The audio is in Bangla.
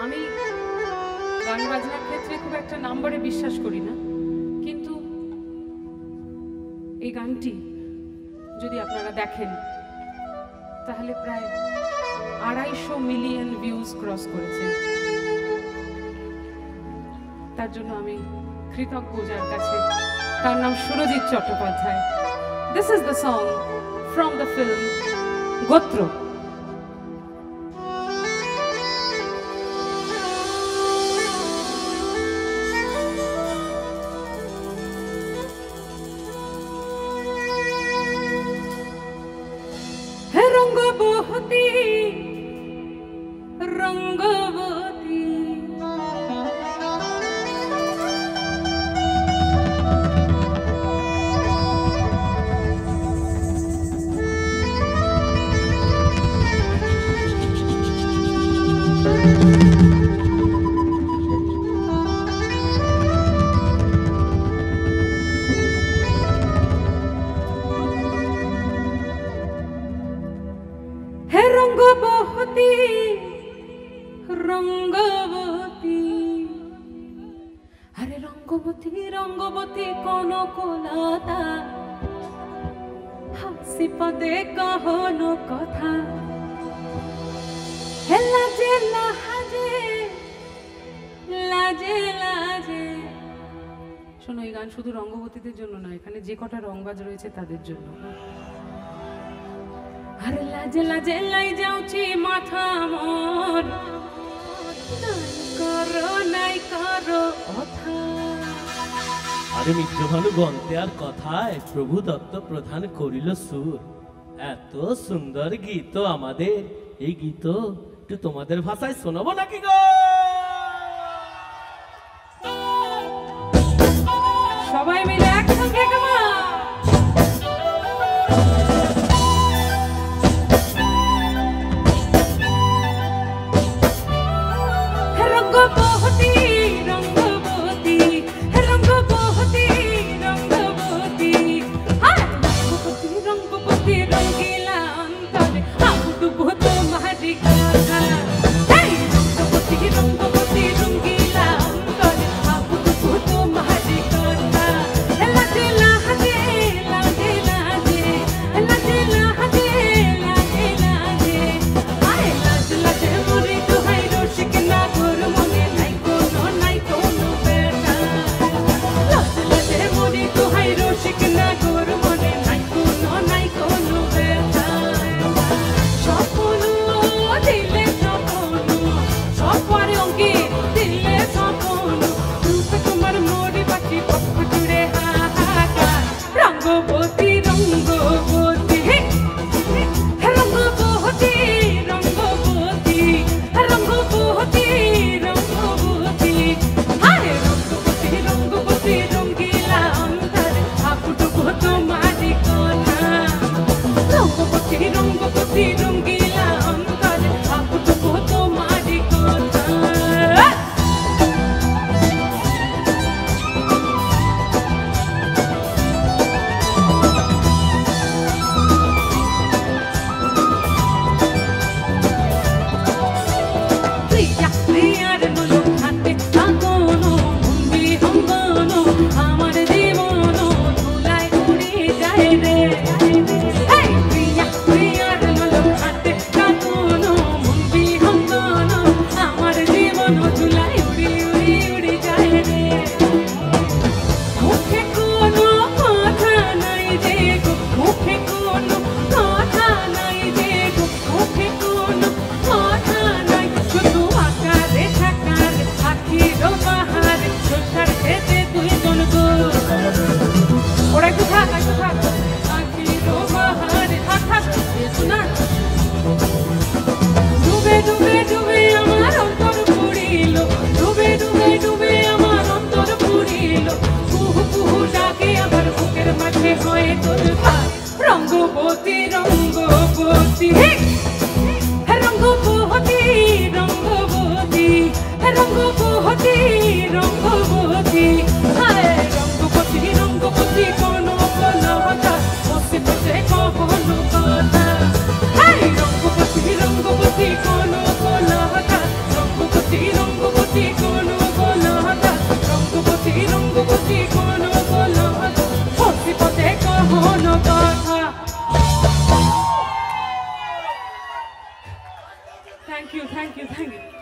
আমি গান বাজনার ক্ষেত্রে খুব একটা নাম্বারে বিশ্বাস করি না, কিন্তু এই গানটি যদি আপনারা দেখেন তাহলে প্রায় 250 মিলিয়ন ভিউজ ক্রস করেছে। তার জন্য আমি কৃতজ্ঞ যার কাছে, তার নাম Surajit Chattopadhyay. This is the song from the film গোত্র। হে রঙ্গবতী রঙ্গবতী, হে রঙ্গবতী রঙ্গবতী, আরে রঙ্গবতী রঙ্গবতী কোন কোলতা, হাসি পদে কহন কথা, হে লাজে লাজে লাজে লাজে। শোনো, এই গান শুধু রঙ্গবতীদের জন্য না, এখানে যে কটা রংবাজ রয়েছে তাদের জন্য। আরে লাজে লাজে লাই যাউছি মাথা মোর, নাই করো কথা। আরে মিত্রভানু গন্তে আর কথায় প্রভু দত্ত প্রধান করিল সুর। এত সুন্দর গীত আমাদের, এই গীত একটু তোমাদের ভাষায় শোনাবো নাকি গো? সবাই মিলে একসঙ্গে গাওয়া। রঙ্গবতী রঙ্গবতী রঙ্গবতী রঙ্গবতী, রঙ্গবতী রঙ্গবতী রঙ্গিলা অন্তরে আবুডুবো তোমারি কথা। রঙ্গবতী রঙ্গবতী রঙ্গিলা অন্তরে আবুডুবো তোমারি কথা। লাজে লাজে লাজে লাজে লাজে লাজে লাজে লাজে, আয় লাজ লাজে মরি দোহাই রসিক না তোর মনে নাই কোনো বেটা। লাজ লাজে মরি দোহাই রসিক না তোর মনে নাই কোনো বেটা। স্বপ্ন দিলে স্বপ্ন, সবার অঙ্গে দিলে স্বপ্ন, রূপে তোমার মরি বাকি পক্ষ জুড়ে হাহাকার। রঙ্গবতী রঙ্গবতী রঙ্গবতী রঙ্গবতী রঙ্গবতী রঙ্গবতী, হায় রঙ্গবতী রঙ্গবতী রঙ্গিলা অন্তরে আবুডুবো তোমারি কথা। রঙ্গবতী রঙ্গবতী রঙ্গিলা অন্তরে আবুডুবো তোমারি কথা। প্রিয়া প্রিয়ার নলো হাতে আগুনো, বন্দি হঙ্গনো আমার জীবন ধুলায় উড়ে যায় রে। প্রিয়া প্রিয়ার নলো হাতে আগুনো, বন্দি হঙ্গনো আমার জীবন ধুলায় উড়ে উড়ে উড়ে যায় রে। মুখে কোনো কথা নাই যে গো, মুখে কোনো কথা নাই যে গো, মুখে কোনো কথা নাই, শুধু আকারে থাকার আখির বাহার শোষার খেতে দুইজন গো। ওরা একটু থাক আখির বাহার থাক থাক শোনা। ডুবে ডুবে ডুবে আমার অন্তর পুরিল, ডুবে ডুবে ডুবে আমার অন্তর পুরিল, কুহু কুহু ডাকে আমার বুকের মাঝে হয়ে তোলপাড়। রঙ্গবতী রঙ্গবতী রঙ্গবতী রঙ্গবতী রঙ্গবতী রঙ্গবতী, হায় রঙ্গবতী রঙ্গবতী কোন কথা বসে বসে কখনো কথা। You thank you thank you